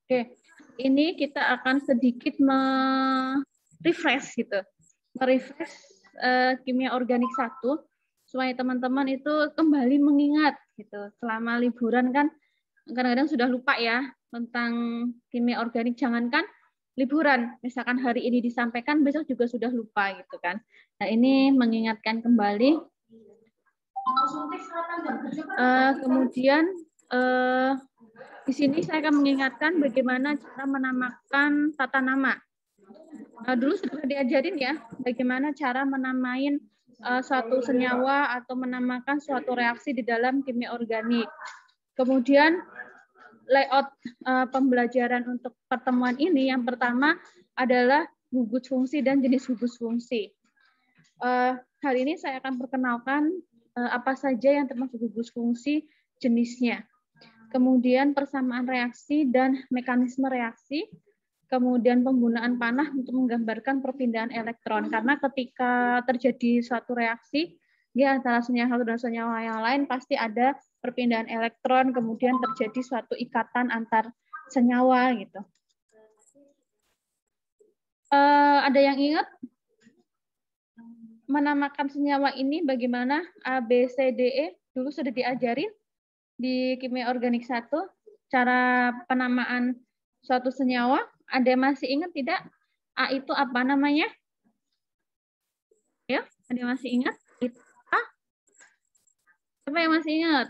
Oke, ini kita akan sedikit refresh gitu. Merefresh kimia organik 1 supaya teman-teman itu kembali mengingat gitu. Selama liburan kan kadang-kadang sudah lupa ya tentang kimia organik, jangankan liburan, misalkan hari ini disampaikan besok juga sudah lupa gitu kan. Nah, ini mengingatkan kembali. Kemudian di sini saya akan mengingatkan bagaimana cara menamakan tata nama. Dulu sudah diajarin ya, bagaimana cara menamain suatu senyawa atau menamakan suatu reaksi di dalam kimia organik. Kemudian layout pembelajaran untuk pertemuan ini, yang pertama adalah gugus fungsi dan jenis gugus fungsi. Hari ini saya akan perkenalkan apa saja yang termasuk gugus fungsi, jenisnya. Kemudian persamaan reaksi dan mekanisme reaksi, kemudian penggunaan panah untuk menggambarkan perpindahan elektron. Karena ketika terjadi suatu reaksi di antara senyawa satu dan senyawa yang lain, pasti ada perpindahan elektron, kemudian terjadi suatu ikatan antar senyawa gitu. Ada yang ingat menamakan senyawa ini bagaimana? A, B, C, D, E dulu sudah diajarin di kimia organik 1, cara penamaan suatu senyawa. Ada yang masih ingat tidak? A itu apa namanya? Ya, ada yang masih ingat? Itu A? Siapa yang masih ingat?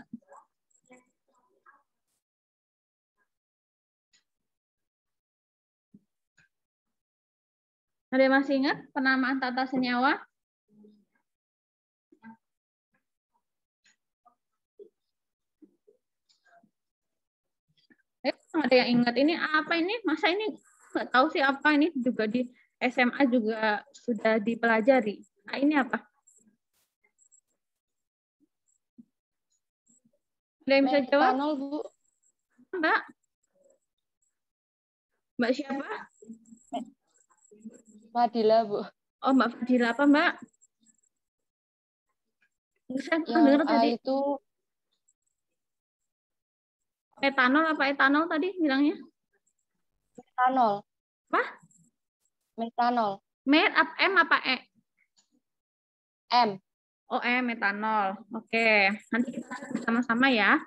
Ada yang masih ingat penamaan tata senyawa? Ada yang ingat ini apa ini? Masa ini nggak tahu sih apa ini, juga di SMA juga sudah dipelajari. Nah, ini apa? Ada yang bisa jawab? Metanol, Bu. Mbak? Mbak siapa? Fadila, Bu. Oh, Mbak Fadila. Apa, Mbak? Saya Yang dengar A tadi. itu Etanol apa etanol tadi bilangnya? metanol. Apa? Metanol. M apa E? M. Oh, metanol. Oke, nanti kita cek bersama-sama ya.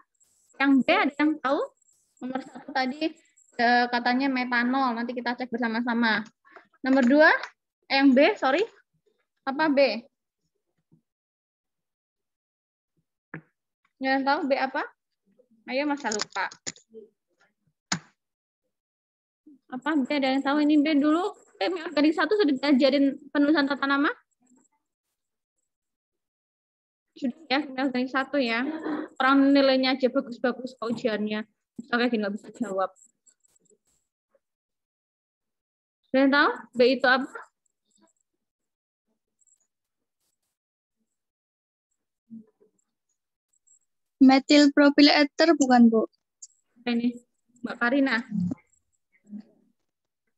Yang B ada yang tahu? Nomor 1 tadi katanya metanol. Nanti kita cek bersama-sama. Nomor 2, yang B, sorry. Apa B? Yang tahu B apa? Ayo, masa lupa. Apa B? Ada yang tahu ini B dulu? Organik 1 sudah diajarin penulisan tata nama? Sudah ya, organik 1 ya. Orang nilainya aja bagus-bagus kok ujiannya. Oke, nggak bisa jawab. Ada yang tahu B itu apa? Metil propil ether bukan, Bu? Ini Mbak Karina.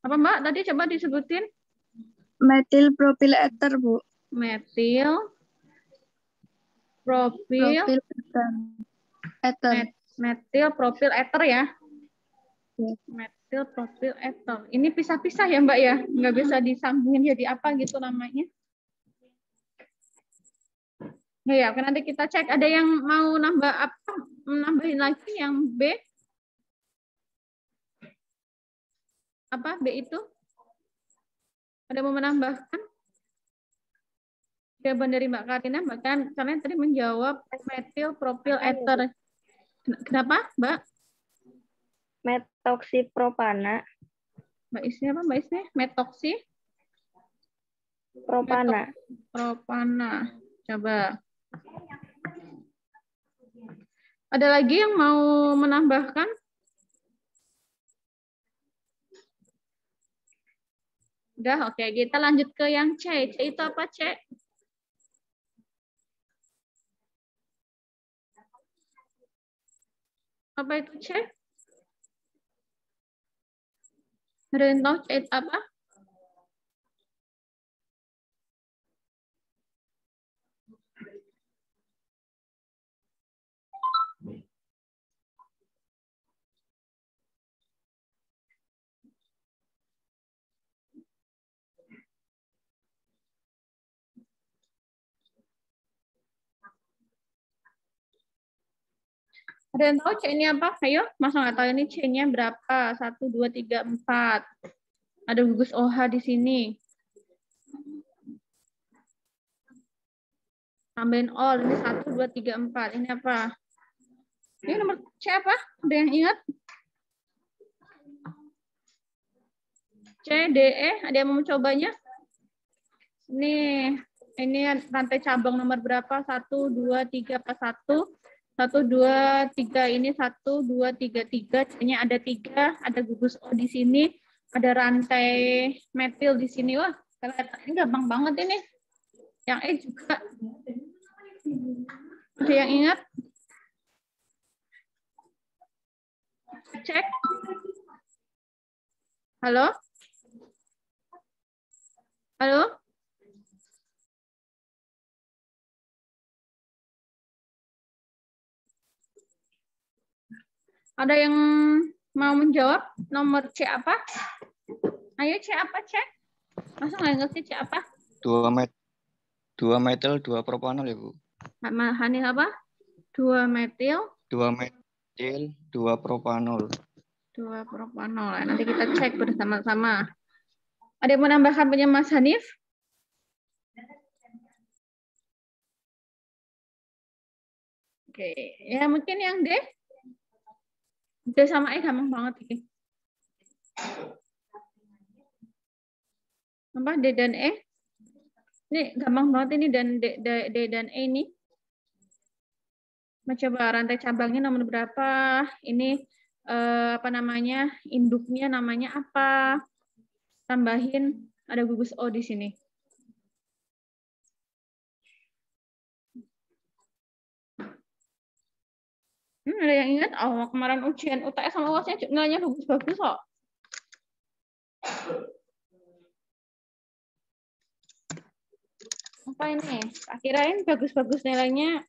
Apa Mbak tadi coba disebutin? Metil propil ether, Bu. Metil propil ether. Metil propil ether ya. Metil propil ether. Ini pisah-pisah ya Mbak ya? Nggak bisa disambungin jadi apa gitu namanya. Nah, ya, nanti kita cek. Ada yang mau nambah apa? Nambahin lagi yang B? Apa B itu? Ada mau menambahkan? Jawaban dari Mbak Karina, bahkan kalian tadi menjawab metil propil ether. Kenapa, Mbak? Metoksipropana. Mbak Isni apa? Mbak Isni? Metoksi? Propana. Propana. Coba. Ada lagi yang mau menambahkan? Udah, oke. Kita lanjut ke yang C. C itu apa, C? Apa itu C? Ada yang tahu C itu apa? Ada yang tahu C-nya apa? Ayo, masa nggak tahu ini C-nya berapa? 1, 2, 3, 4. Ada gugus OH di sini. Tambahin all. Ini 1, 2, 3, 4. Ini apa? Ini nomor C apa? Ada yang ingat? C, D, E. Ada yang mau mencobanya? Ini rantai cabang nomor berapa? 1, 2, 3, apa 1? 1, 2, 3. Ini 1, 2, 3, 3. C-nya ada 3. Ada gugus O di sini. Ada rantai metil di sini. Wah, ini gampang banget ini. Yang E juga. Ada yang ingat? Cek. Halo? Halo? Ada yang mau menjawab nomor C apa? Ayo C apa, cek? Masa nggak ngerti C apa? 2 metil, 2 propanol ya, Bu. Hani apa? 2 metil. 2 metil, 2 propanol. 2 propanol. Nanti kita cek bersama-sama. Ada yang menambahkan punya Mas Hanif? Oke, ya mungkin yang D. D sama E gampang banget ini. Apa D dan E? Ini gampang banget ini dan D dan E ini. Coba rantai cabangnya nomor berapa? Ini apa namanya? Induknya namanya apa? Tambahin ada gugus O di sini. Ada yang ingat? Oh, kemarin ujian UTS sama UASnya nilainya bagus-bagus kok. Apa ini? Tak kirain bagus-bagus nilainya.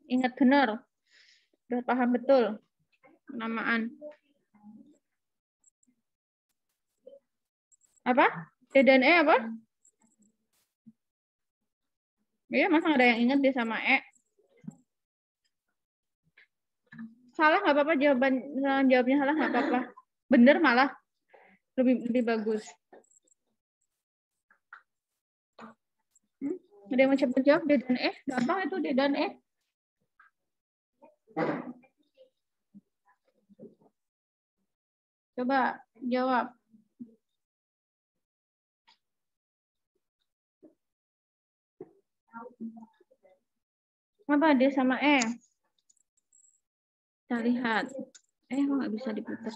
Ingat benar. Udah paham betul penamaan. Apa? D dan E apa? Iya, masa ada yang ingat D sama E? Salah nggak apa-apa, jawabnya salah nggak apa-apa. Bener malah lebih bagus. Ada yang mau coba jawab D dan E? Gampang itu D dan E. Coba jawab. Apa D sama E? Kita lihat. Kok nggak bisa diputar.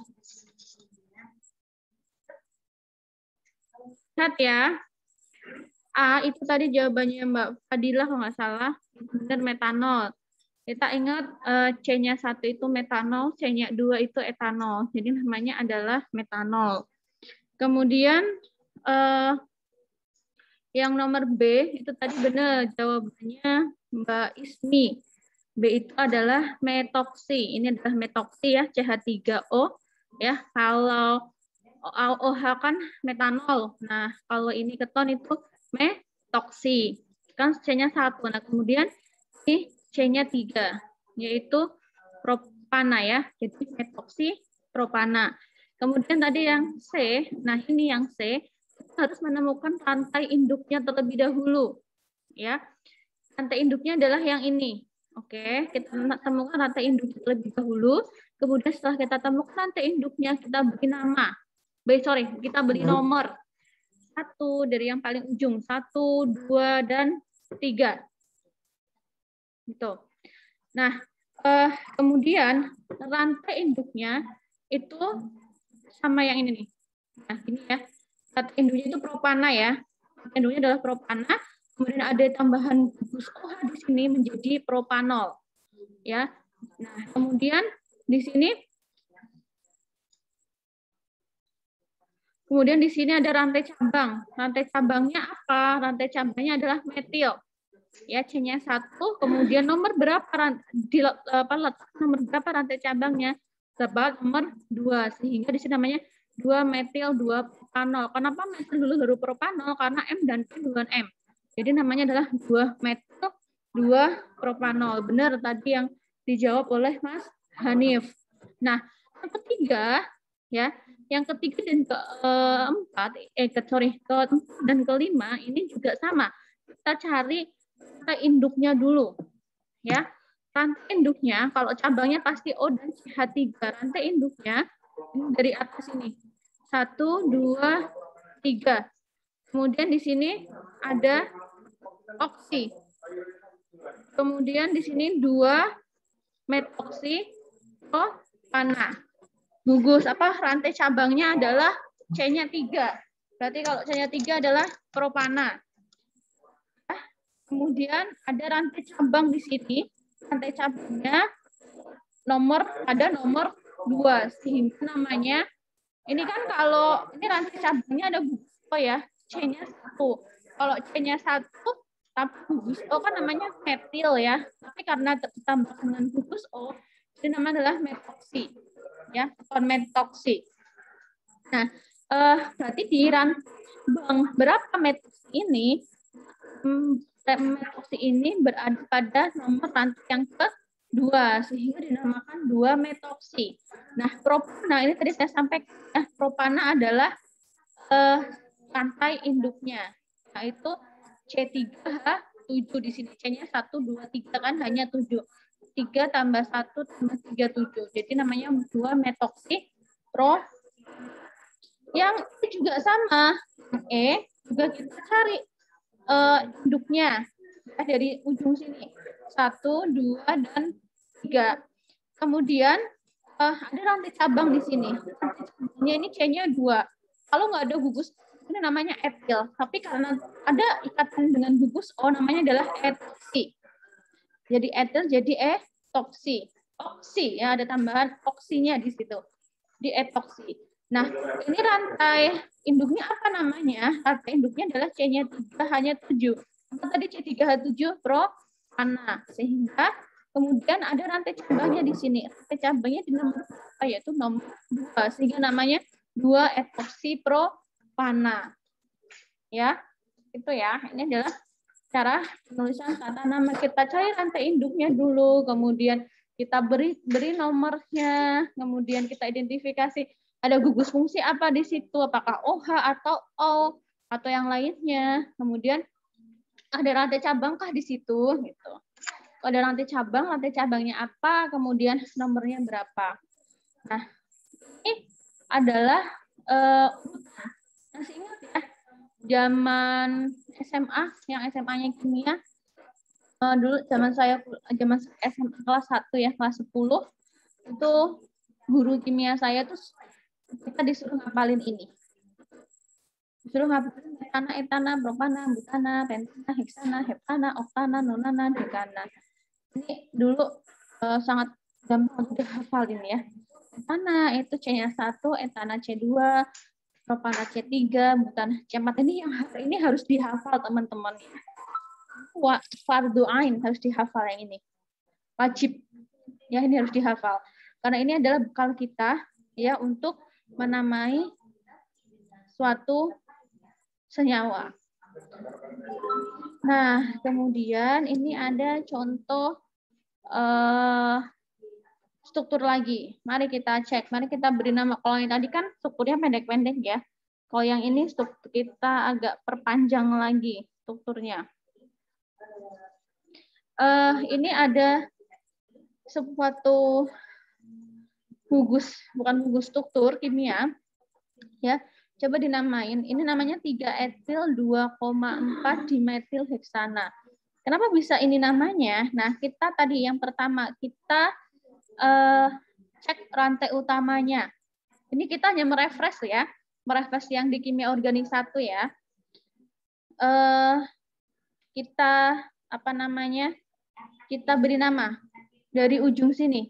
Lihat ya. A itu tadi jawabannya Mbak Fadilah kalau nggak salah. Benar metanol. Kita ingat C-nya 1 itu metanol, C-nya 2 itu etanol. Jadi namanya adalah metanol. Kemudian yang nomor B itu tadi benar jawabannya Mbak Ismi. B itu adalah metoksi. Ini adalah metoksi ya, CH3O ya. Kalau OH kan metanol. Nah, kalau ini keton itu metoksi. Kan C-nya 1. Nah, kemudian ini C-nya 3, yaitu propana ya. Jadi metoksi propana. Kemudian tadi yang C, nah ini yang C, kita harus menemukan rantai induknya terlebih dahulu. Ya. Rantai induknya adalah yang ini. Oke, kita temukan rantai induknya terlebih dahulu. Kemudian setelah kita temukan rantai induknya, kita beri nama. Kita beri nomor. 1 dari yang paling ujung. 1, 2, dan 3. Gitu. Nah, kemudian rantai induknya itu sama yang ini nih. Nah, ini ya. Rantai induknya itu propana ya. Rantai induknya adalah propana. Kemudian ada tambahan gugus OH di sini menjadi propanol. Ya. Nah, kemudian di sini ada rantai cabang. Rantai cabangnya apa? Rantai cabangnya adalah metil. Ya, C-nya 1, kemudian nomor berapa nomor berapa rantai cabangnya? Dapat nomor 2. Sehingga di sini namanya 2 metil 2 propanol. Kenapa metil dulu baru propanol? Karena M dan P duluan M. Jadi namanya adalah 2 metil 2 propanol. Benar tadi yang dijawab oleh Mas Hanif. Nah, yang ketiga ya, yang ketiga dan keempat, keempat dan kelima ini juga sama. Kita cari rantai induknya dulu, ya. Rantai induknya, kalau cabangnya pasti O dan CH3. Rantai induknya ini dari atas ini. 1, 2, 3. Kemudian di sini ada oksi. Kemudian di sini 2 metoksi propana. Gugus rantai cabangnya adalah C-nya 3. Berarti kalau C-nya 3 adalah propana. Kemudian ada rantai cabang di sini. Rantai cabangnya ada nomor 2, sehingga namanya ini kan kalau ini rantai cabangnya ada gugus O ya, C-nya 1. Kalau C-nya 1 tanpa gugus O kan namanya metil ya. Tapi karena ditambah dengan gugus O, ini namanya adalah metoksi. Ya, atau metoksi. Nah, berarti di rantai berapa metoksi ini? Metoksi ini berada pada nomor rantai yang kedua, sehingga dinamakan 2 metoksi. Nah, propana ini tadi saya sampaikan, propana adalah rantai induknya, yaitu C3H7 di sini. C-nya 1, 2, 3 kan hanya 7. 3 tambah 1 tambah 3, 7. Jadi namanya 2 metoksi pro. Yang itu juga sama. Juga kita cari induknya dari ujung sini. 1, 2, dan 3. Kemudian ada rantai cabang di sini. Rantai cabangnya ini C-nya 2. Kalau nggak ada gugus, ini namanya etil. Tapi karena ada ikatan dengan gugus O, namanya adalah etoksi. Jadi etil jadi etoksi. Oksi ya, ada tambahan oksinya di situ. Di etoksi. Nah, ini rantai induknya apa namanya? Rantai induknya adalah C-nya 3 hanya 7. Tadi C3H7 propana. Sehingga kemudian ada rantai cabangnya di sini. Rantai cabangnya di nomor apa, yaitu nomor 2. Sehingga namanya 2 etoksi propana. Ya, itu ya. Ini adalah cara penulisan tata nama. Kita cari rantai induknya dulu, kemudian kita beri nomornya, kemudian kita identifikasi ada gugus fungsi apa di situ, apakah OH atau O atau yang lainnya. Kemudian ada rantai cabangkah di situ gitu. Kalau ada rantai cabangnya apa, kemudian nomornya berapa. Nah, ini adalah masih ingat ya, zaman SMA, yang SMA-nya kimia, dulu zaman SMA kelas 1 ya, kelas 10, itu guru kimia saya tuh kita disuruh ngapalin ini. Disuruh ngapalin etana, propana, butana, pentana, heksana, heptana, oktana, nonana, dekana. Ini dulu sangat gampang untuk dihafal ini ya. Etana itu C-nya 1, etana C2, propana C3, butana C4. Ini harus dihafal teman-teman. Fardu ain harus dihafal yang ini. Wajib. Ya, ini harus dihafal. Karena ini adalah bekal kita ya untuk menamai suatu senyawa. Nah, kemudian ini ada contoh struktur lagi. Mari kita cek. Mari kita beri nama. Kalau yang tadi kan strukturnya pendek-pendek ya. Kalau yang ini struktur kita agak perpanjang lagi strukturnya. Ini ada suatu bukan gugus struktur kimia. Ya, coba dinamain. Ini namanya 3-etil 2,4 dimetil heksana. Kenapa bisa ini namanya? Nah, kita tadi yang pertama kita cek rantai utamanya. Ini kita hanya merefresh ya, merefresh yang di kimia organik 1 ya. Kita kita beri nama dari ujung sini,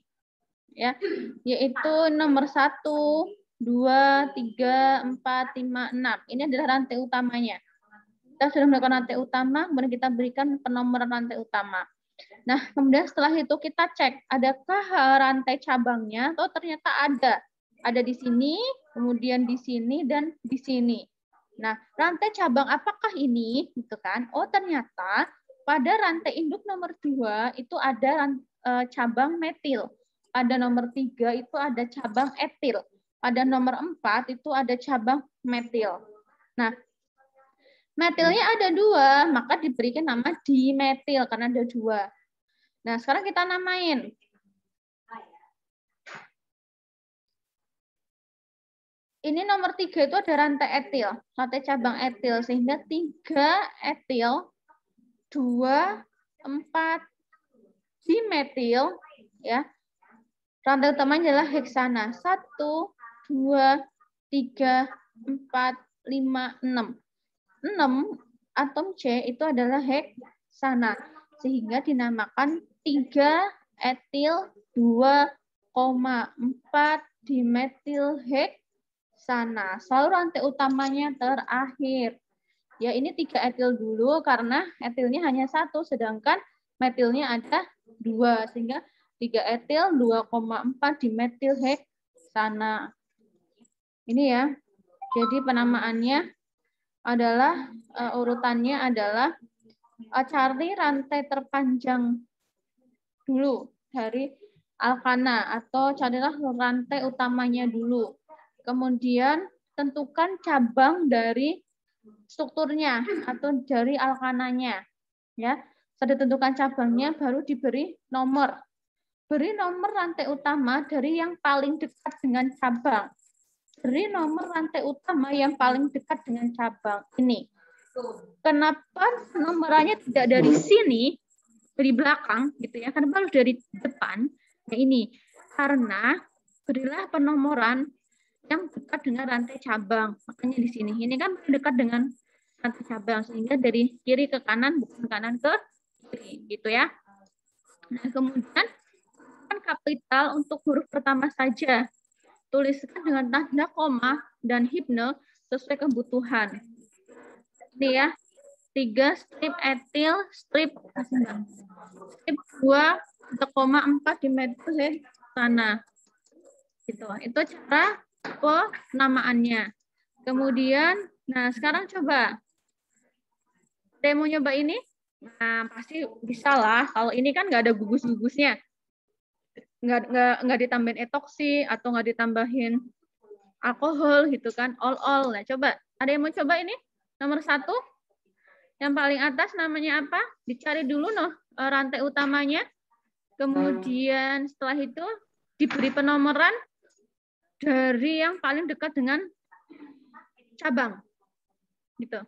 ya, yaitu nomor 1, 2, 3, 4, 5, 6. Ini adalah rantai utamanya. Kita sudah melakukan rantai utama, kemudian kita berikan penomoran rantai utama. Nah, kemudian setelah itu kita cek, adakah rantai cabangnya? Oh, ternyata ada. Ada di sini, kemudian di sini, dan di sini. Nah, rantai cabang apakah ini? Gitu kan? Oh, ternyata pada rantai induk nomor 2 itu ada cabang metil. pada nomor 3 itu ada cabang etil. Pada nomor 4 itu ada cabang metil. Nah, metilnya ada 2, maka diberikan nama dimetil karena ada 2. Nah, sekarang kita namain. Ini nomor 3 itu ada rantai etil, rantai cabang etil, sehingga 3 etil, 2, 4 dimetil, ya. Rantai utamanya adalah heksana. 1, 2, 3, 4, 5, 6. 6 atom C itu adalah heksana, sehingga dinamakan 3 etil 2,4 dimetil heksana. Selalu rantai utamanya terakhir. Ya, ini 3 etil dulu karena etilnya hanya 1, sedangkan metilnya ada 2, sehingga 3 etil 2,4 dimetil heksana. Ini ya. Jadi penamaannya adalah urutannya adalah cari rantai terpanjang dulu dari alkana atau carilah rantai utamanya dulu. Kemudian tentukan cabang dari strukturnya atau dari alkananya, ya. Setelah ditentukan cabangnya baru diberi nomor. Beri nomor rantai utama dari yang paling dekat dengan cabang. Beri nomor rantai utama yang paling dekat dengan cabang. Ini. Kenapa nomorannya tidak dari sini, dari belakang, gitu ya? Kenapa harus dari depan? Nah, ini karena berilah penomoran yang dekat dengan rantai cabang. Makanya di sini. Ini kan dekat dengan rantai cabang. Sehingga dari kiri ke kanan, bukan kanan ke kiri. Gitu ya. Nah, kemudian kan kapital untuk huruf pertama saja. Tuliskan dengan tanda koma dan hipne sesuai kebutuhan. Ini ya. 3 strip etil, strip 2,4 dimetil heksana. Gitu. Itu cara penamaannya. Kemudian, nah sekarang coba demo nyoba ini. Nah, pasti bisa lah. Kalau ini kan nggak ada gugus-gugusnya. Nggak ditambahin etoksi atau nggak ditambahin alkohol gitu kan. All. Nah, coba. Ada yang mau coba ini? Nomor 1. Yang paling atas namanya apa? Dicari dulu rantai utamanya. Kemudian setelah itu diberi penomoran dari yang paling dekat dengan cabang. Gitu.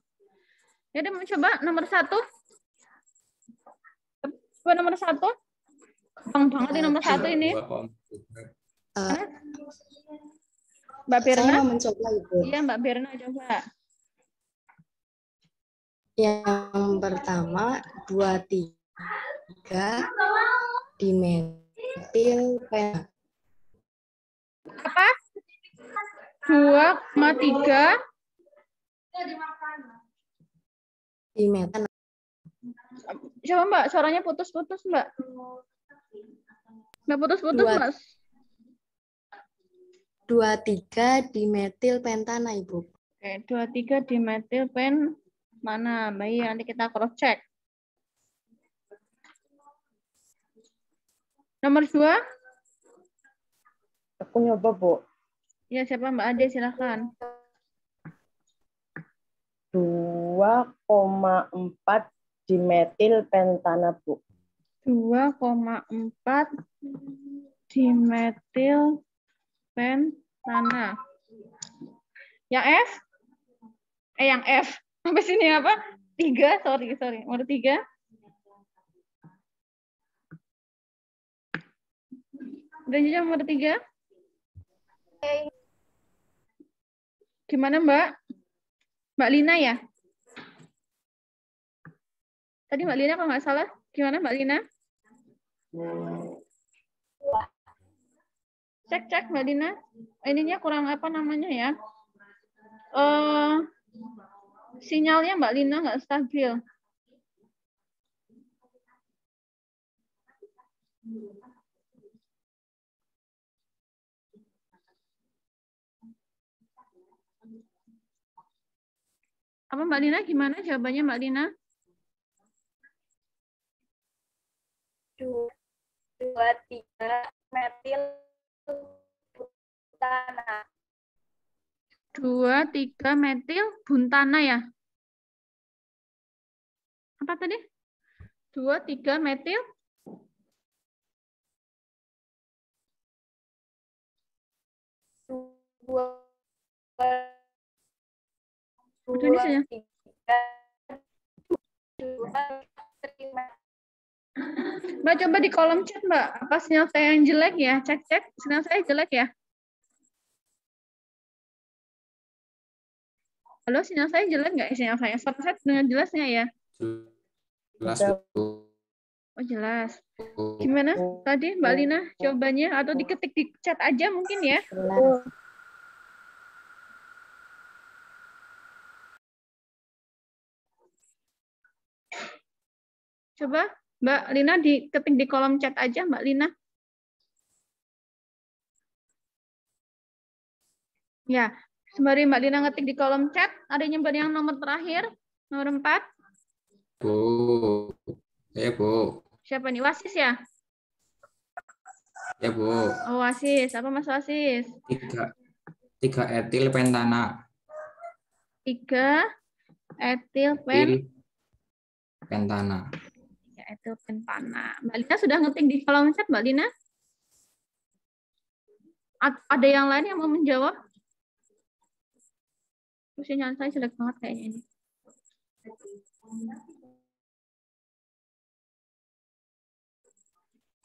Jadi mau coba nomor 1. Coba nomor 1. Gampang banget ini nomor 1 ini. Mbak Berna. Saya mau mencoba, Ibu. Iya, Mbak Berna coba. Yang pertama 23 dimetil pen. Apa? 2,3 dimetil. Coba Mbak, suaranya putus-putus Mbak. Mbak putus-putus Mbak. 23 dimetil pentana, Ibu. Oke, 23 dimetil pen mana? Baik, nanti kita cross check. Nomor 2. Aku nyoba, Bu. Ya, siapa Mbak Ade, silakan. 2,4 dimetil pentana, Bu. 2,4 dimetil pentana. Yang F? Yang F. Sampai sini apa? 3, sorry. Nomor 3. Udah jawab nomor 3? Gimana Mbak? Mbak Lina ya? Tadi Mbak Lina kalau nggak salah. Gimana Mbak Lina? Cek Mbak Lina. Ininya kurang apa namanya ya? Sinyalnya Mbak Lina nggak stabil. Apa Mbak Lina, gimana jawabannya Mbak Lina? 23 metil buntana. 2,3 metil buntana ya. Apa tadi? 2,3 metil udah ini saja. Mbak coba di kolom chat Mbak, apa sinyal saya yang jelek ya? Cek sinyal saya jelek ya? Halo, sinyal saya jelek nggak? Sinyal saya, suara saya dengan jelasnya ya? Jelas, Bu. Oh jelas. Gimana tadi Mbak Lina jawabannya? Atau diketik di chat aja mungkin ya? Coba Mbak Lina diketik di kolom chat aja Mbak Lina. Ya, sembari Mbak Lina ngetik di kolom chat, ada yang nomor terakhir, nomor 4. Bu. Ya, Bu. Siapa nih? Wasis ya? Ya, Bu. Oh, Wasis. Apa Mas Wasis? 3 etil pentana. 3 etil pentana. Ya, etil pentana. Mbak Lina sudah ngetik di kolom chat, Mbak Lina? Ada yang lain yang mau menjawab? Sinyal saya jelek banget kayaknya ini.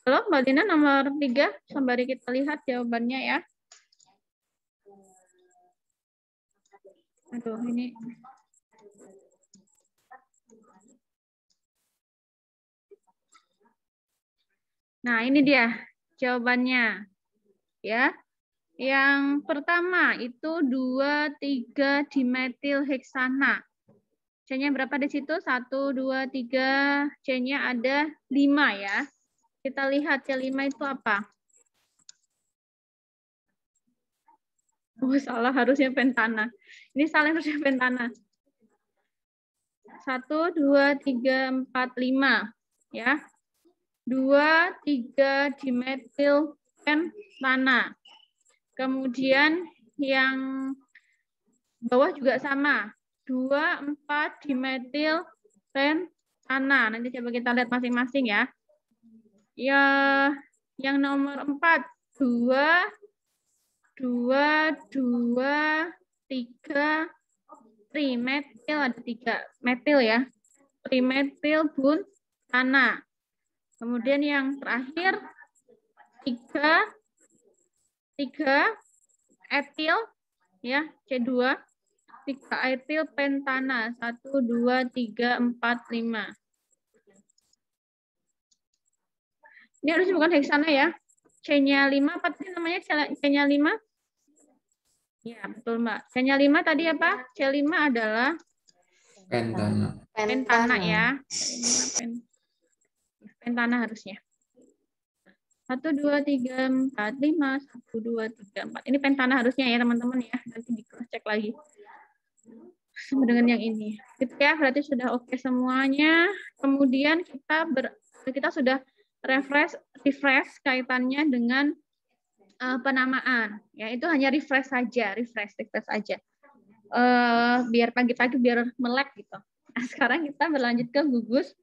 Halo, Mbak Lina nomor 3. Sembari kita lihat jawabannya ya. Aduh, ini. Nah, ini dia jawabannya. Ya. Yang pertama itu 2,3 dimetil heksana. C-nya berapa di situ? 1, 2, 3. C-nya ada 5 ya. Kita lihat C5 itu apa? Oh, salah, harusnya pentana. Ini salah, harusnya pentana. 1, 2, 3, 4, 5. Ya. 2,3 dimetil pentana. Kemudian yang bawah juga sama. 2,4 dimetil pentana. Nanti coba kita lihat masing-masing ya. Ya, yang nomor 4, 2, 3, trimetil, ada 3 metil ya. Trimetil buntana. Kemudian yang terakhir, 3 etil, ya, C2, 3 etil pentana, 1, 2, 3, 4, 5. Ini harusnya bukan heksana ya. C-nya 5, apa sih namanya C-nya 5? Ya, betul Mbak. C-nya 5 tadi apa? C5 adalah pentana ya. Pentana harusnya. 1, 2, 3, 4, 5, 1, 2, 3, 4. Ini pentana harusnya ya teman-teman ya. Nanti di cross check lagi. Sama dengan yang ini. Gitu ya, berarti sudah oke semuanya. Kemudian kita sudah refresh kaitannya dengan penamaan. Ya, itu hanya refresh saja, refresh aja. Biar pagi-pagi biar melek gitu. Nah, sekarang kita berlanjut ke gugus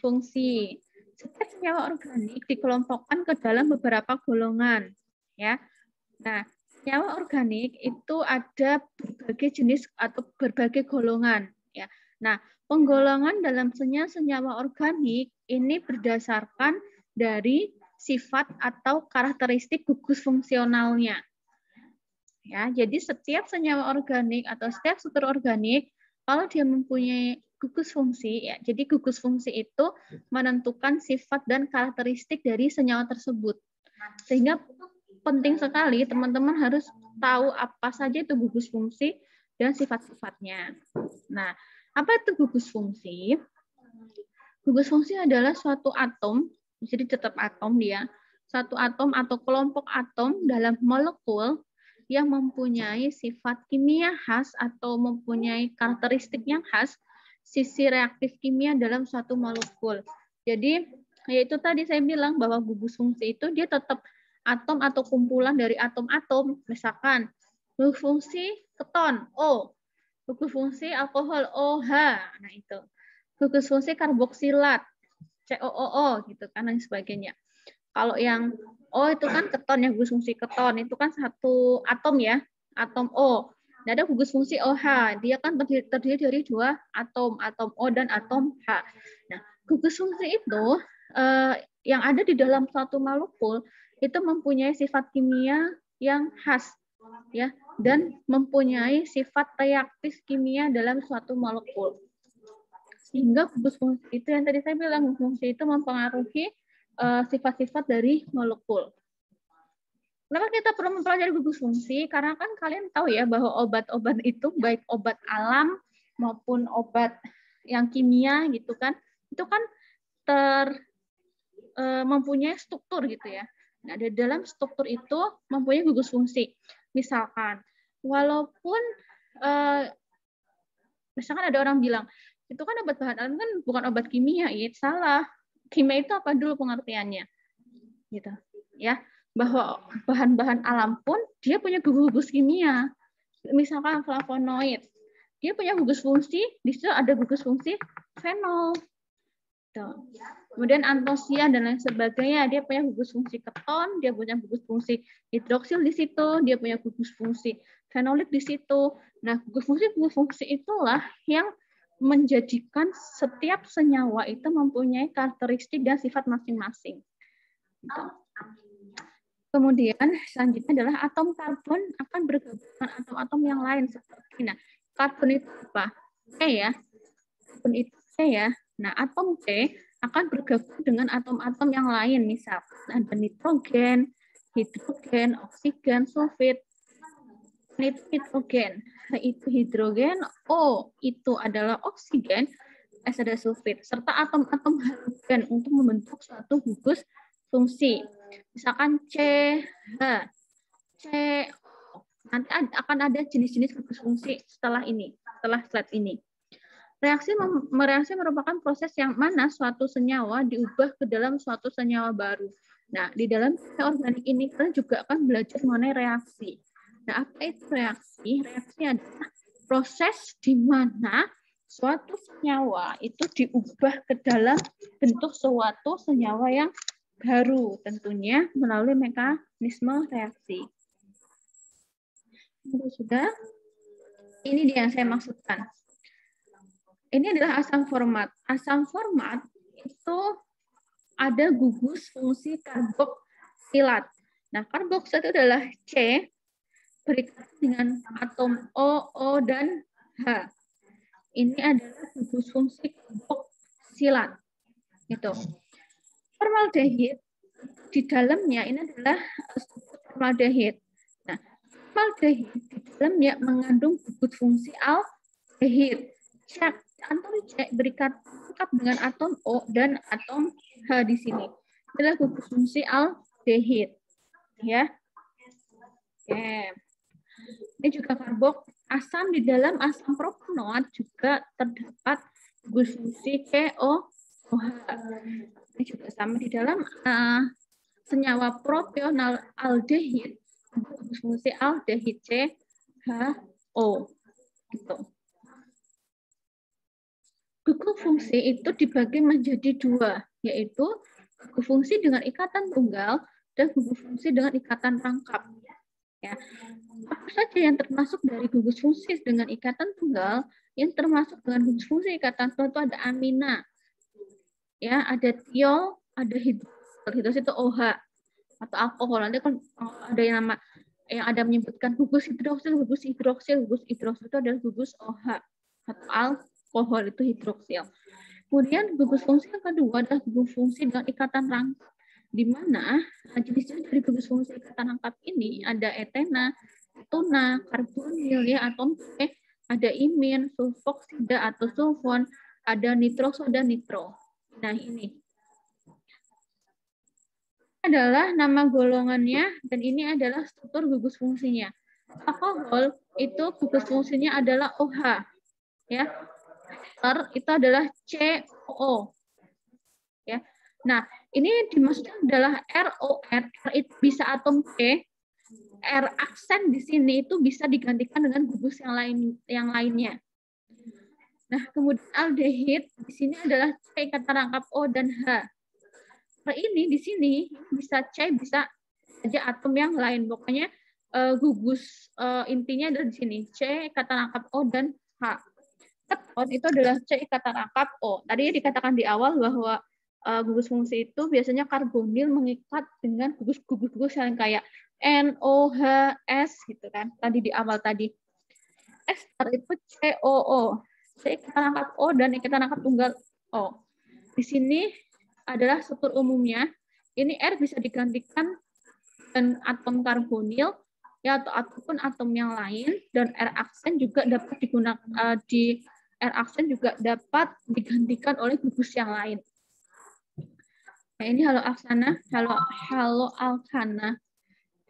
fungsi. Setiap senyawa organik dikelompokkan ke dalam beberapa golongan, ya. Nah, senyawa organik itu ada berbagai jenis atau berbagai golongan, ya. Nah, penggolongan dalam senyawa organik ini berdasarkan dari sifat atau karakteristik gugus fungsionalnya. Ya, jadi setiap senyawa organik atau setiap struktur organik kalau dia mempunyai gugus fungsi, ya, jadi gugus fungsi itu menentukan sifat dan karakteristik dari senyawa tersebut. Sehingga penting sekali teman-teman harus tahu apa saja itu gugus fungsi dan sifat-sifatnya. Nah, apa itu gugus fungsi? Gugus fungsi adalah suatu atom, jadi tetap atom dia, satu atom atau kelompok atom dalam molekul yang mempunyai sifat kimia khas atau mempunyai karakteristik yang khas sisi reaktif kimia dalam suatu molekul. Jadi, yaitu tadi saya bilang bahwa gugus fungsi itu dia tetap atom atau kumpulan dari atom-atom, misalkan gugus fungsi keton O, gugus fungsi alkohol OH, nah itu. Gugus fungsi karboksilat COOO gitu kan dan sebagainya. Kalau yang O itu kan keton ya, gugus fungsi keton itu kan satu atom ya, atom O. Nah, ada gugus fungsi OH, dia kan terdiri dari dua atom O dan atom H. Nah, gugus fungsi itu yang ada di dalam suatu molekul itu mempunyai sifat kimia yang khas ya dan mempunyai sifat reaktif kimia dalam suatu molekul. Sehingga gugus fungsi itu yang tadi saya bilang, gugus fungsi itu mempengaruhi sifat-sifat dari molekul. Kenapa kita perlu mempelajari gugus fungsi? Karena kan kalian tahu ya bahwa obat-obat itu baik obat alam maupun obat yang kimia gitu kan, itu kan mempunyai struktur gitu ya. Nah, di dalam struktur itu mempunyai gugus fungsi. Misalkan, walaupun misalkan ada orang bilang itu kan obat bahan alam kan bukan obat kimia, itu salah. Kimia itu apa dulu pengertiannya? Gitu, ya. Bahwa bahan-bahan alam pun dia punya gugus kimia. Misalkan flavonoid, dia punya gugus fungsi, di situ ada gugus fungsi fenol. Kemudian antosian dan lain sebagainya, dia punya gugus fungsi keton, dia punya gugus fungsi hidroksil di situ, dia punya gugus fungsi fenolik di situ. Nah, gugus fungsi itulah yang menjadikan setiap senyawa itu mempunyai karakteristik dan sifat masing-masing. Gitu. Kemudian selanjutnya adalah atom karbon akan bergabung dengan atom-atom yang lain seperti karbon itu apa? C ya. Karbon itu C ya. Nah, atom C akan bergabung dengan atom-atom yang lain, misal ada nitrogen, hidrogen, oksigen, sulfit, nitrogen, itu hidrogen, O itu adalah oksigen, S ada sulfit, serta atom-atom halogen untuk membentuk suatu gugus fungsi. Misalkan CH, CO. Nanti akan ada jenis-jenis gugus fungsi setelah ini, setelah slide ini. Reaksi merupakan proses yang mana suatu senyawa diubah ke dalam suatu senyawa baru. Nah, di dalam organik ini kita juga akan belajar mengenai reaksi. Nah, apa itu reaksi? Reaksi adalah proses di mana suatu senyawa itu diubah ke dalam bentuk suatu senyawa yang baru, tentunya melalui mekanisme reaksi. Sudah, ini dia yang saya maksudkan. Ini adalah asam format. Asam format itu ada gugus fungsi karboksilat. Nah, karboksilat itu adalah C berikat dengan atom O dan H. Ini adalah gugus fungsi karboksilat. Gitu. Formaldehid di dalamnya ini adalah formaldehid. Nah, formaldehid di dalamnya mengandung gugus fungsi aldehid. Atom C berikat lengkap dengan atom O dan atom H di sini. Adalah gugus fungsi aldehid. Ya. Oke. Ini juga karbok asam di dalam asam propanoat juga terdapat gugus fungsi COOH. Ini juga sama di dalam senyawa propional aldehid gugus fungsi aldehid CHO. Gitu. Gugus fungsi itu dibagi menjadi dua, yaitu gugus fungsi dengan ikatan tunggal dan gugus fungsi dengan ikatan rangkap. Ya. Apa saja yang termasuk dari gugus fungsi dengan ikatan tunggal? Yang termasuk dengan gugus fungsi ikatan tunggal itu ada amina, ya, ada tiol, ada hidroksil itu OH atau alkohol. Nanti kan ada yang nama yang ada menyebutkan gugus hidroksil itu adalah gugus OH atau alkohol itu hidroksil. Kemudian gugus fungsi yang kedua adalah gugus fungsi dengan ikatan rangkap, di mana jenis-jenis dari gugus fungsi ikatan rangkap ini ada etena, ketona, karbonil ya, atom C, ada imin, sulfoksida atau sulfon, ada nitroso dan nitro. Nah, ini adalah nama golongannya dan ini adalah struktur gugus fungsinya. Alkohol itu gugus fungsinya adalah OH. Ya. Itu adalah COO. Ya. Nah, ini dimaksudkan adalah ROR, R itu bisa atom P, R aksen di sini itu bisa digantikan dengan gugus yang lainnya. Nah, kemudian aldehid di sini adalah C kata rangkap O dan H. R ini di sini bisa C, bisa aja atom yang lain. Pokoknya gugus intinya ada di sini. C kata rangkap O dan H. Keton itu adalah C kata rangkap O. Tadi dikatakan di awal bahwa gugus fungsi itu biasanya karbonil mengikat dengan gugus-gugus yang kayak N, O, H, S gitu kan. Tadi di awal tadi. Ester itu COO. C kata rangkap O dan kata rangkap tunggal O. Di sini adalah struktur umumnya. Ini R bisa digantikan dengan atom karbonil ya, atau ataupun atom yang lain, dan R aksen juga dapat digunakan R aksen juga dapat digantikan oleh gugus yang lain. Nah, ini halo alkana, halo alkana.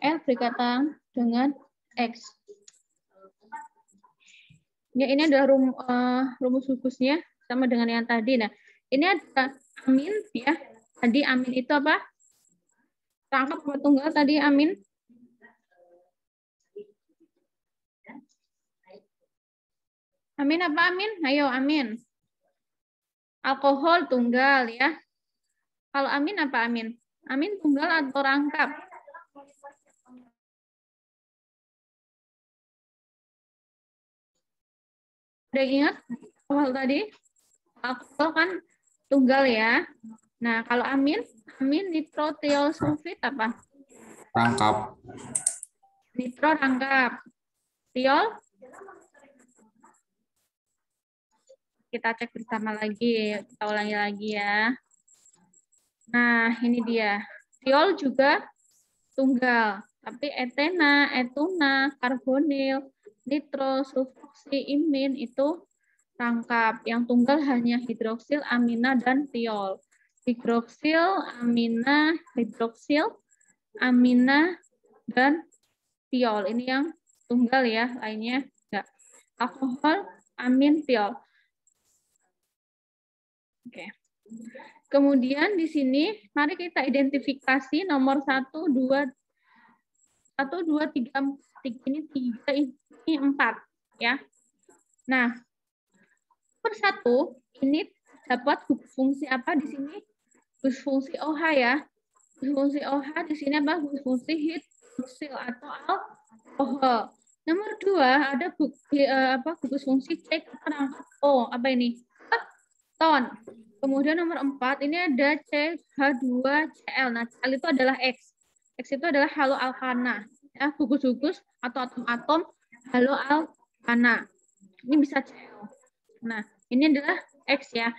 R berkaitan dengan X. Ya, ini adalah rumus gugusnya sama dengan yang tadi. Nah, ini ada amin ya. Tadi amin itu apa? Rangkap tunggal tadi amin. Amin apa amin? Ayo amin. Alkohol tunggal ya. Kalau amin apa amin? Amin tunggal atau rangkap? Ada ingat awal tadi? Alkohol kan tunggal ya. Nah, kalau amin nitrotiol sulfit apa? Rangkap. Nitro rangkap. Tiol? Kita cek bersama lagi, kita ulangi lagi ya. Nah, ini dia. Tiol juga tunggal, tapi etena, etuna, karbonil, nitro, sulfoksi, imin itu rangkap. Yang tunggal hanya hidroksil, amina, dan tiol. Hidroksil, amina, dan tiol. Ini yang tunggal ya, lainnya enggak. Alkohol, amin, tiol. Oke. Kemudian di sini mari kita identifikasi nomor 1, 2, 3, ini 3, ini 4 ya. Nah, nomor 1 ini dapat fungsi apa di sini? Fungsi OH ya. Fungsi OH di sini apa? Fungsi hidroksil atau alkohol. Nomor 2 ada gugus fungsi C rangkap O. Apa ini? Keton. Kemudian nomor 4 ini ada CH2Cl. Nah, Cl itu adalah X. X itu adalah halo alkana. Ya, gugus-gugus atau atom-atom halo alkana. Ini bisa Cl. Nah, ini adalah X ya.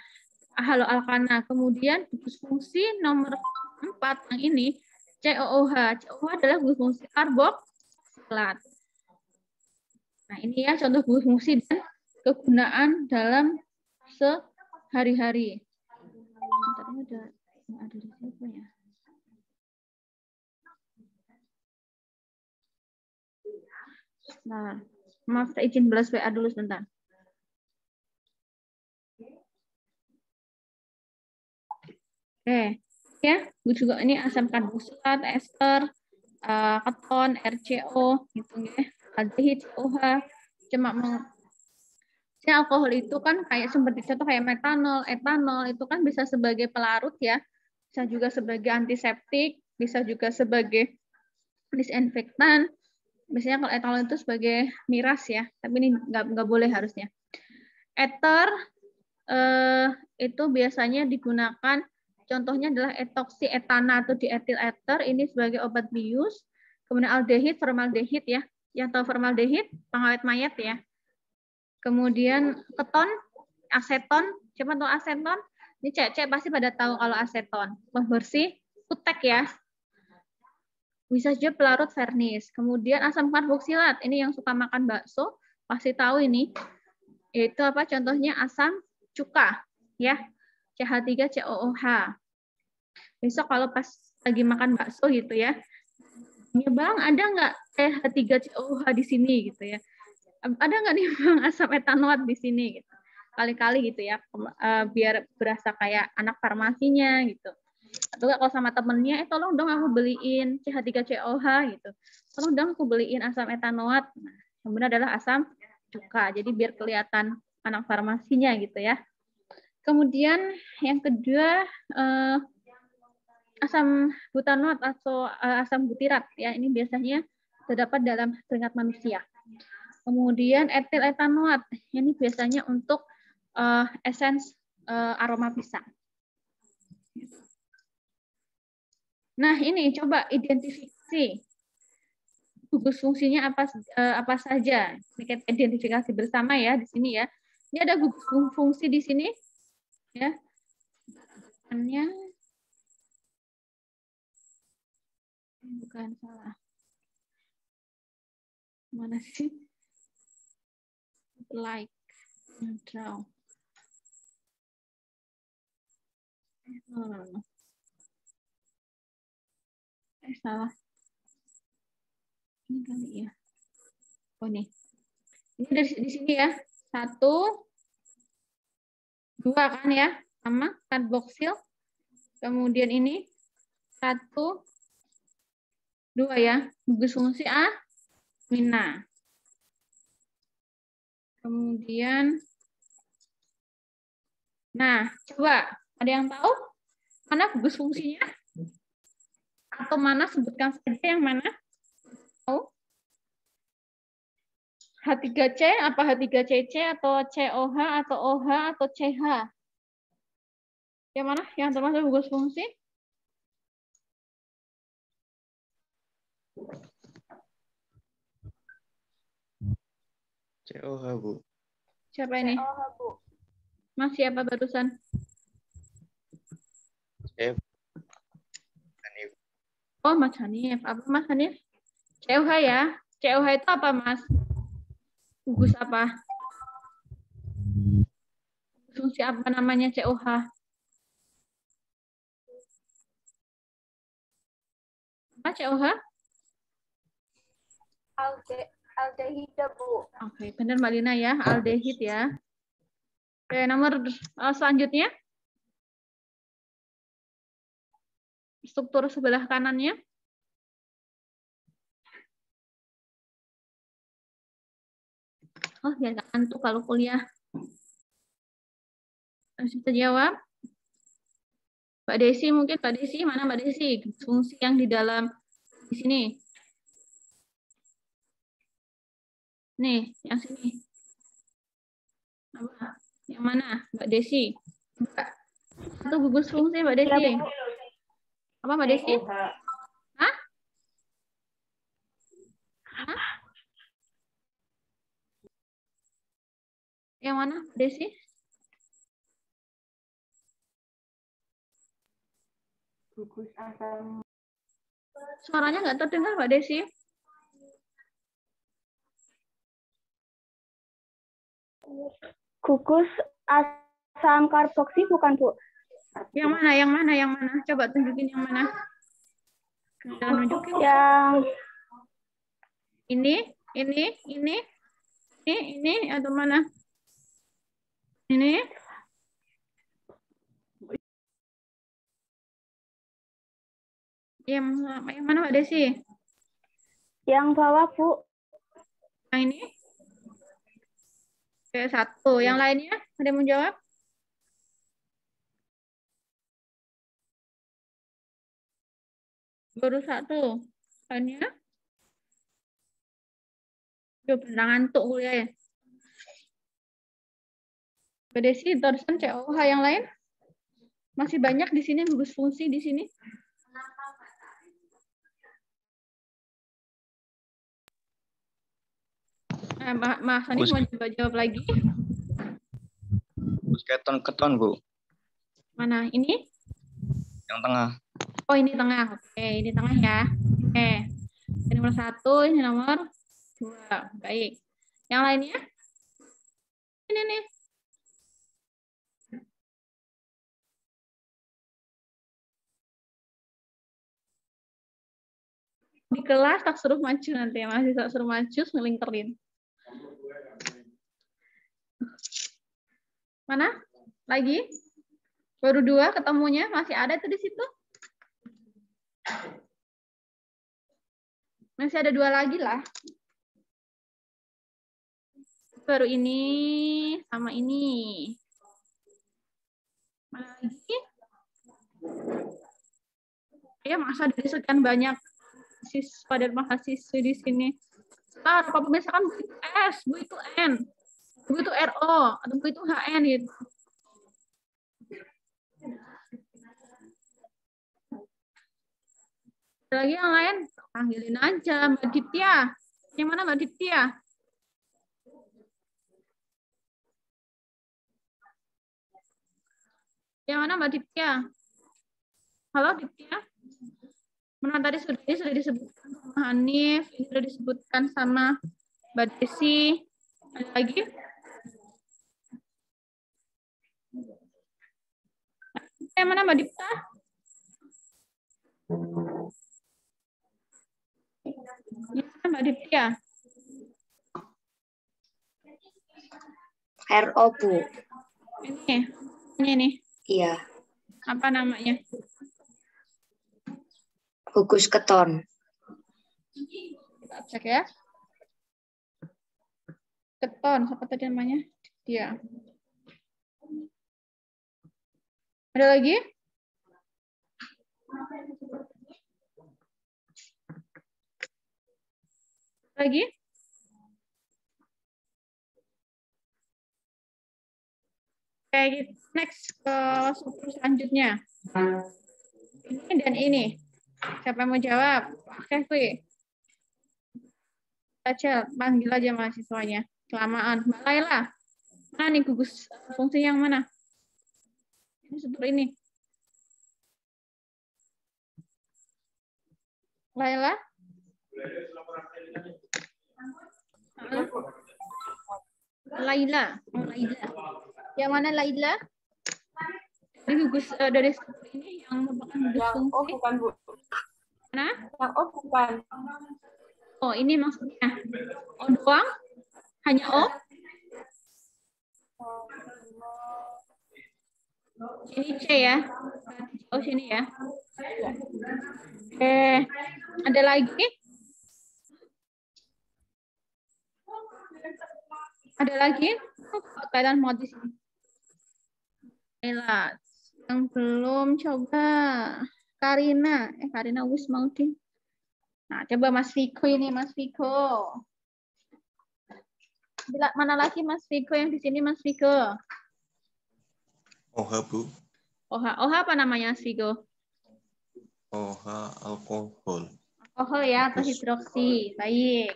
Halo alkana. Kemudian gugus fungsi nomor 4 yang ini COOH. COOH adalah gugus fungsi karboksilat. Nah, ini ya contoh gugus fungsi dan kegunaan dalam sehari-hari. Bentar, ada di siapa ya? Nah, maaf, saya izin balas WA dulu sebentar. Oke, ya, juga ini asam karboksilat, ester, keton, RCO, gitu ya, aldehid, COH, alkohol itu kan kayak seperti contoh kayak metanol, etanol itu kan bisa sebagai pelarut ya, bisa juga sebagai antiseptik, bisa juga sebagai disinfektan. Biasanya kalau etanol itu sebagai miras ya, tapi ini nggak boleh harusnya. Ether itu biasanya digunakan, contohnya adalah etoksi etana atau dietil ether, ini sebagai obat bius. Kemudian aldehid, formaldehid ya, yang tahu formaldehid, pengawet mayat ya. Kemudian keton, aseton, siapa tahu aseton? Ini cek pasti pada tahu kalau aseton. Pembersih kutek ya. Bisa juga pelarut vernis. Kemudian asam karboksilat, ini yang suka makan bakso pasti tahu ini. Yaitu apa? Contohnya asam cuka ya. CH3COOH. Besok kalau pas lagi makan bakso gitu ya. Ya Bang, ada nggak CH3COOH di sini gitu ya? Ada nggak nih Bang asam etanoat di sini gitu. Kali-kali gitu ya, biar berasa kayak anak farmasinya gitu. Atau nggak kalau sama temennya, tolong dong aku beliin CH3COH gitu. Tolong dong aku beliin asam etanoat. Nah, yang benar adalah asam cuka. Jadi biar kelihatan anak farmasinya gitu ya. Kemudian yang kedua asam butanoat atau asam butirat ya, ini biasanya terdapat dalam keringat manusia. Kemudian etil etanoat, ini biasanya untuk esens aroma pisang. Nah, ini coba identifikasi gugus fungsinya apa saja. Kita identifikasi bersama ya di sini ya. Ini ada gugus fungsi di sini ya. Bukan salah. Mana sih? Like, draw. Salah. Ini kali ya. Oh nih. Ini dari di sini ya. 1, 2 kan ya. Sama karboksil. Kemudian ini 1, 2 ya. Gugus fungsi amina. Kemudian, nah coba ada yang tahu mana gugus fungsinya? Atau mana, sebutkan saja yang mana? Tahu? H3C, apa H3CC, atau COH, atau OH, atau CH? Yang mana? Yang termasuk gugus fungsi? COH, Bu. Siapa ini? COH, Bu. Mas siapa barusan? Hanif. Oh, Mas Hanif. Apa Mas Hanif? COH ya. COH itu apa, Mas? Gugus apa? Fungsi apa namanya COH? Apa COH? Aldehida, Bu. Oke, benar Mbak Lina ya. Aldehid ya. Oke, nomor selanjutnya. Struktur sebelah kanannya. Oh, biar nggak ngantuk kalau kuliah. Bisa jawab? Mbak Desi mungkin, Mbak Desi, mana Mbak Desi? Fungsi yang di dalam di sini. Nih, yang sini. Apa? Yang mana? Mbak Desi. Satu gugus fungsi Mbak Desi. Apa Mbak Desi? Hah? Hah? Yang mana Mbak Desi? Gugus asam. Suaranya nggak terdengar Mbak Desi. Gugus asam karboksi bukan, Bu? Yang mana? Yang mana? Yang mana? Coba tunjukin yang mana. Jangan nunjukin. Yang Ini atau mana? Ini. Yang mana Mbak Desi? yang bawah, Bu. Yang ini? Oke, 1. Yang lainnya? Ada yang mau jawab? Baru 1. Lainnya? Coba beneran ngantuk kuliah ya. Mbak Desi, Thorsten, COH yang lain? Masih banyak di sini gugus fungsi di sini. Mas Hanif mau coba jawab lagi. Gugus keton, Bu. Mana? Ini? Yang tengah. Oh, ini tengah. Oke, ini tengah ya. Oke. Ini nomor 1, ini nomor 2. Baik. Yang lainnya? Ini nih. Di kelas tak suruh maju nanti ya, masih tak suruh maju, ngelingkerin. Mana? Lagi? Baru 2 ketemunya, masih ada tuh di situ. Masih ada 2 lagi lah. Baru ini sama ini. Mana lagi? Ya, masa dari sekian banyak siswa dan mahasiswa di sini. Apa misalkan Bu itu S, Bu itu N, Bu itu RO, atau Bu itu HN gitu. Ada lagi yang lain? Panggilin aja Mbak Ditya. Yang mana Mbak Ditya? Yang mana Mbak Ditya? Halo Ditya? Mana tadi sudah disebutkan sama Hanif, ini sudah disebutkan sama Mbak Desi. Ada lagi? Yang mana Mbak Dipta? Yang mana Mbak Dipta? RO, Bu. Ini. Iya. Apa namanya? Gugus keton. Kita cek ya. Keton, siapa tadi namanya? Dia. Ada lagi? Lagi? Oke, next ke selanjutnya. Ini dan ini. Siapa yang mau jawab? Oke, Acel, panggil aja mahasiswanya. Kelamaan. Mbak Laila. Mana nih gugus fungsi yang mana? Ini seperti ini. Laila? Laila. Oh, Laila. Yang mana Laila? Dari gugus dari ini yang merupakan gugus fungsi. Oh, bukan, Bu. Mana? Yang O bukan. Oh, ini maksudnya O doang? Hanya O? Ini C ya? Oh, sini ya? Ada lagi? Ada lagi? Kalian mau di sini? Ella, yang belum coba. Karina. Karina wis mau di. Nah, coba Mas Viko ini, Mas Viko. Mana lagi Mas Viko yang di sini, Mas Viko? OH, Bu. OH apa namanya, Mas Viko? OH alkohol. Alkohol ya, atau hidroksi. Baik.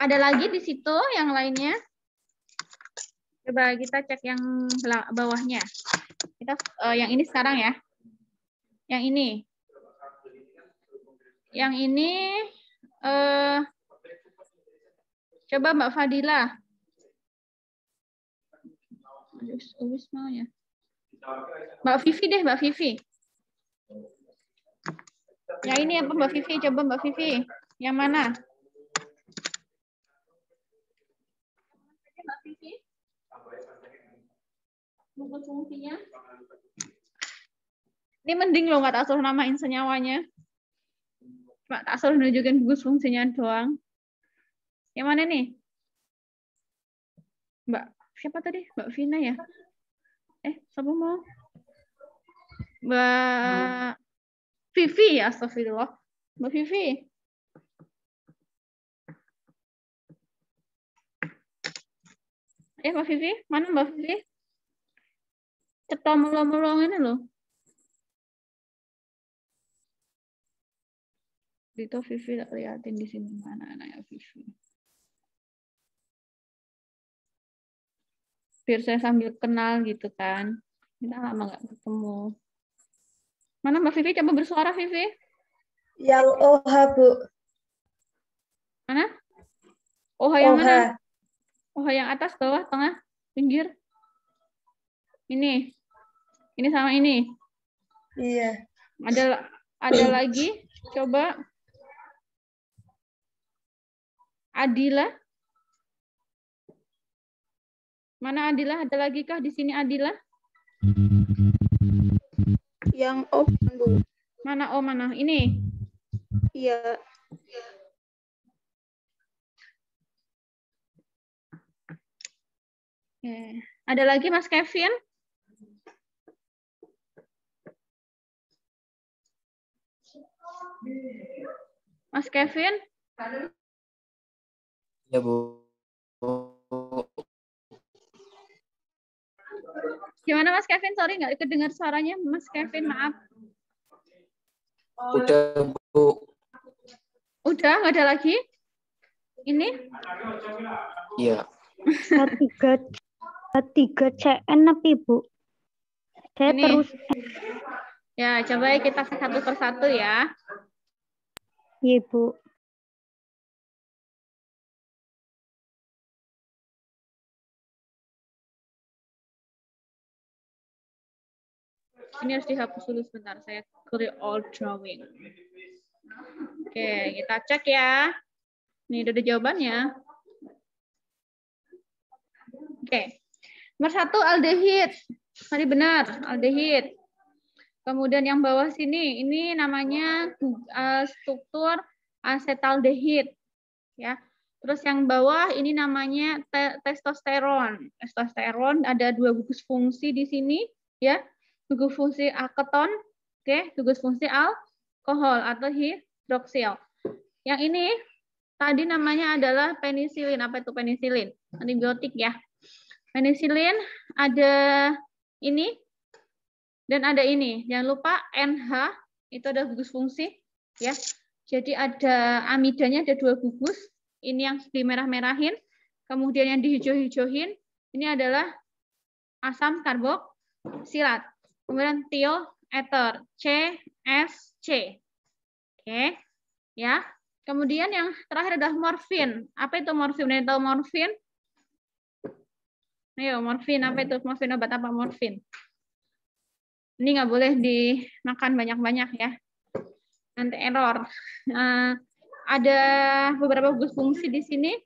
Ada lagi di situ yang lainnya? Coba kita cek yang bawahnya. Kita yang ini sekarang ya. Yang ini. Yang ini coba Mbak Fadila. Uwis mau ya. Mbak Vivi deh, Mbak Vivi. Yang ini apa Mbak Vivi? Coba Mbak Vivi. Yang mana? Mbak Vivi. Gugus fungsinya. Ini mending loh nggak tak suruh namain senyawanya. Cuma tak suruh nunjukin gugus fungsinya doang. Yang mana nih? Mbak, siapa tadi? Mbak Vina ya? Siapa mau? Mbak Vivi ya, astagfirullah. Mbak Vivi. Mbak Vivi, mana Mbak Vivi? Cetok melong-melong ini loh. Itu Vivi tak liatin di sini mana anaknya Vivi. Biar saya sambil kenal gitu kan. Kita lama nggak ketemu. Mana Mbak Vivi? Coba bersuara Vivi. Yang OH, Bu. Mana? OH yang mana? OH yang atas, bawah, tengah, pinggir. Ini. Ini sama ini. Iya. Ada lagi. Coba. Adila. Mana Adila? Ada lagi kah di sini Adila? Yang O, Bu. Mana? Oh, mana? Ini. Iya. Oke. Ada lagi Mas Kevin? Mas Kevin? Ya, Bu. Gimana Mas Kevin? Sorry nggak kedengar suaranya Mas Kevin, maaf. Udah, Bu. Udah, nggak ada lagi? Ini? Iya. Tiga CN tapi Bu. Saya Ini. terus. Ya, coba kita satu persatu ya. Iya Bu. Ini harus dihapus dulu sebentar. Saya clear all drawing. Oke, kita cek ya. Ini udah ada jawabannya. Oke. Nomor 1 aldehid. Tadi benar, aldehid. Kemudian yang bawah sini, ini namanya struktur asetaldehid. Ya. Terus yang bawah ini namanya testosteron. Testosteron ada 2 gugus fungsi di sini, ya. Gugus fungsi keton, oke, gugus fungsi alkohol atau hidroksil. Yang ini tadi namanya adalah penisilin. Apa itu penisilin? Antibiotik ya. Penisilin ada ini dan ada ini. Jangan lupa NH itu ada gugus fungsi ya. Jadi ada amidanya ada 2 gugus. Ini yang dimerah-merahin. Kemudian yang dihijau-hijauin ini adalah asam karboksilat. Kemudian tioester, CSC. Oke. Ya. Kemudian yang terakhir adalah morfin. Apa itu morfin? Ada tahu morfin? Ayo, morfin. Apa itu morfin? Obat apa morfin? Ini nggak boleh dimakan banyak-banyak ya. Nanti error. Ada beberapa gugus fungsi di sini.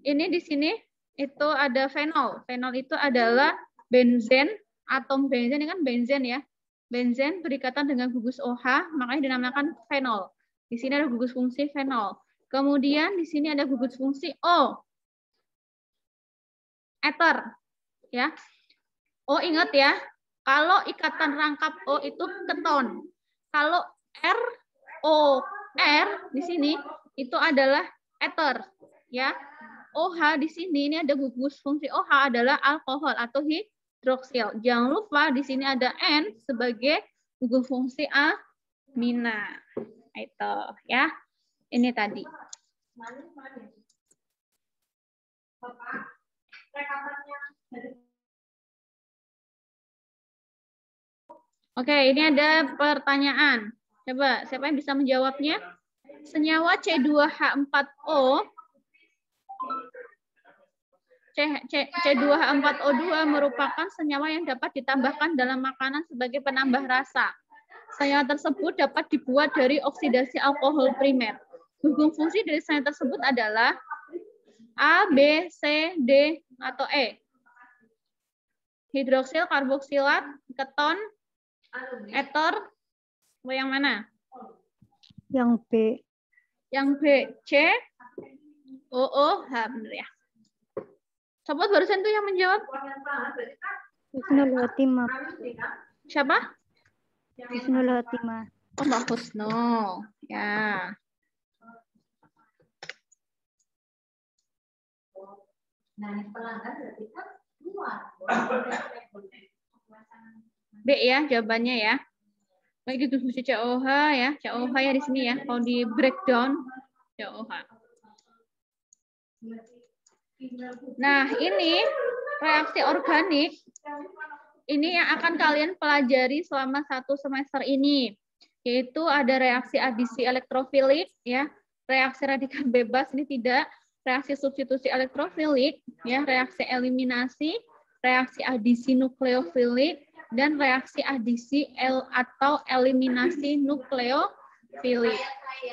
Ini di sini itu ada fenol. Fenol itu adalah benzen. Atom benzen ini kan benzen ya. Benzen berikatan dengan gugus OH, makanya dinamakan fenol. Di sini ada gugus fungsi fenol. Kemudian di sini ada gugus fungsi O. Ether. Ya. O ingat ya, kalau ikatan rangkap O itu keton. Kalau ROR di sini itu adalah ether. Ya. OH di sini ini ada gugus fungsi OH adalah alkohol atau hidroksil. Jangan lupa di sini ada N sebagai gugus fungsi amina. Itu ya. Ini tadi. Oke, ini ada pertanyaan. Coba siapa yang bisa menjawabnya? Senyawa C2H4O C2H4O2 merupakan senyawa yang dapat ditambahkan dalam makanan sebagai penambah rasa. Senyawa tersebut dapat dibuat dari oksidasi alkohol primer. Gugus fungsi dari senyawa tersebut adalah A, B, C, D, atau E. Hidroksil, karboksilat, keton, ether, yang mana? Yang B. Yang B, C, OOH, benar ya. Sobat barusan tuh yang menjawab? Husnul Khotimah. Siapa? Husnul Khotimah. Oh, Mbak Husnul. Ya. B ya jawabannya ya. Baik itu fungsi COH ya. COH ya di sini ya. Kalau di breakdown COH. Nah, ini reaksi organik. Ini yang akan kalian pelajari selama 1 semester ini. Yaitu ada reaksi adisi elektrofilik ya. Reaksi radikal bebas ini tidak. Reaksi substitusi elektrofilik ya, reaksi eliminasi, reaksi adisi nukleofilik, dan reaksi adisi atau eliminasi nukleofilik.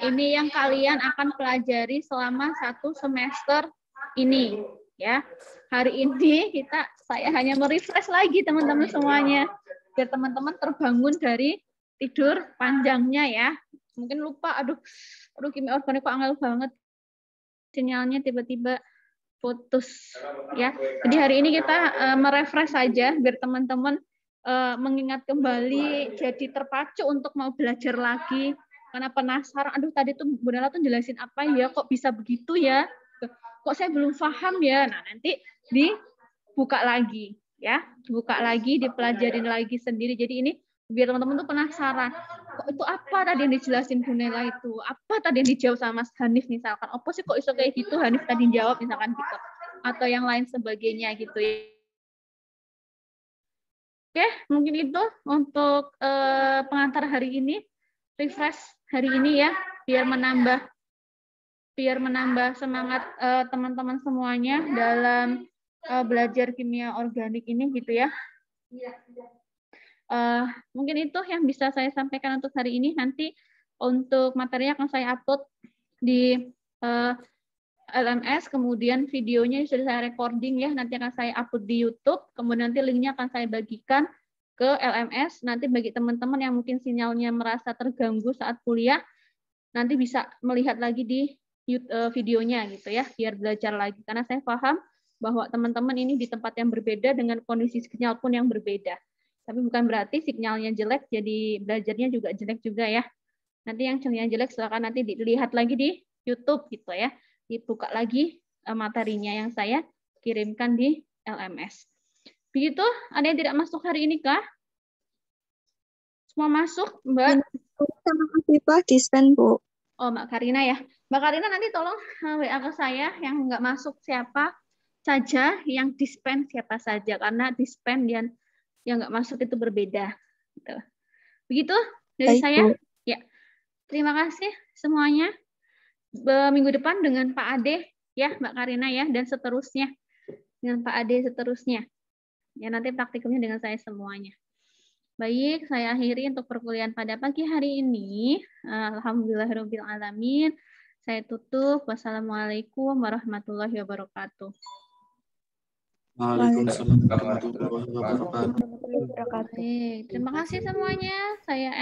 Ini yang kalian akan pelajari selama 1 semester ini ya. Hari ini saya hanya merefresh lagi teman-teman semuanya biar teman-teman terbangun dari tidur panjangnya ya. Mungkin lupa, aduh kimia organik kok angel banget. Sinyalnya tiba-tiba putus ya. Jadi hari ini kita merefresh saja biar teman-teman mengingat kembali, jadi terpacu untuk mau belajar lagi karena penasaran. Aduh tadi tuh Bu Nela tuh jelasin apa ya, kok bisa begitu ya? Kok saya belum paham ya? Nah nanti dibuka lagi ya, buka lagi, dipelajarin lagi sendiri. Jadi ini biar teman-teman tuh penasaran. Kok itu apa tadi yang dijelasin Bu Nela itu? Apa tadi yang dijawab sama Mas Hanif misalkan? Apa sih kok iso kayak gitu? Hanif tadi jawab misalkan gitu. Atau yang lain sebagainya gitu ya. Oke, mungkin itu untuk pengantar hari ini, refresh hari ini ya, biar menambah semangat teman-teman semuanya dalam belajar kimia organik ini gitu ya. Mungkin itu yang bisa saya sampaikan untuk hari ini. Nanti untuk materinya akan saya upload di LMS, kemudian videonya sudah saya recording ya, nanti akan saya upload di YouTube, kemudian nanti linknya akan saya bagikan ke LMS. Nanti bagi teman-teman yang mungkin sinyalnya merasa terganggu saat kuliah, nanti bisa melihat lagi di videonya gitu ya, biar belajar lagi. Karena saya paham bahwa teman-teman ini di tempat yang berbeda dengan kondisi sinyal pun yang berbeda. Tapi bukan berarti sinyalnya jelek, jadi belajarnya juga jelek juga ya. Nanti yang sinyalnya jelek silakan nanti dilihat lagi di YouTube gitu ya. Dibuka lagi materinya yang saya kirimkan di LMS. Begitu, ada yang tidak masuk hari ini kah? Semua masuk, Mbak? Sama Afifah dispen, Bu. Oh, Mbak Karina ya. Mbak Karina nanti tolong WA ke saya yang nggak masuk siapa saja, yang dispen siapa saja, karena dispen dan yang nggak masuk itu berbeda. Gitu. Begitu dari Baik, saya. Bu. Ya, terima kasih semuanya. Minggu depan dengan Pak Ade ya Mbak Karina ya, dan seterusnya dengan Pak Ade seterusnya ya, nanti praktikumnya dengan saya semuanya. Baik, saya akhiri untuk perkuliahan pada pagi hari ini. Alhamdulillahirabbil alamin. Saya tutup. Wassalamualaikum warahmatullahi wabarakatuh. Waalaikumsalam warahmatullahi wabarakatuh. Baik, terima kasih semuanya. Saya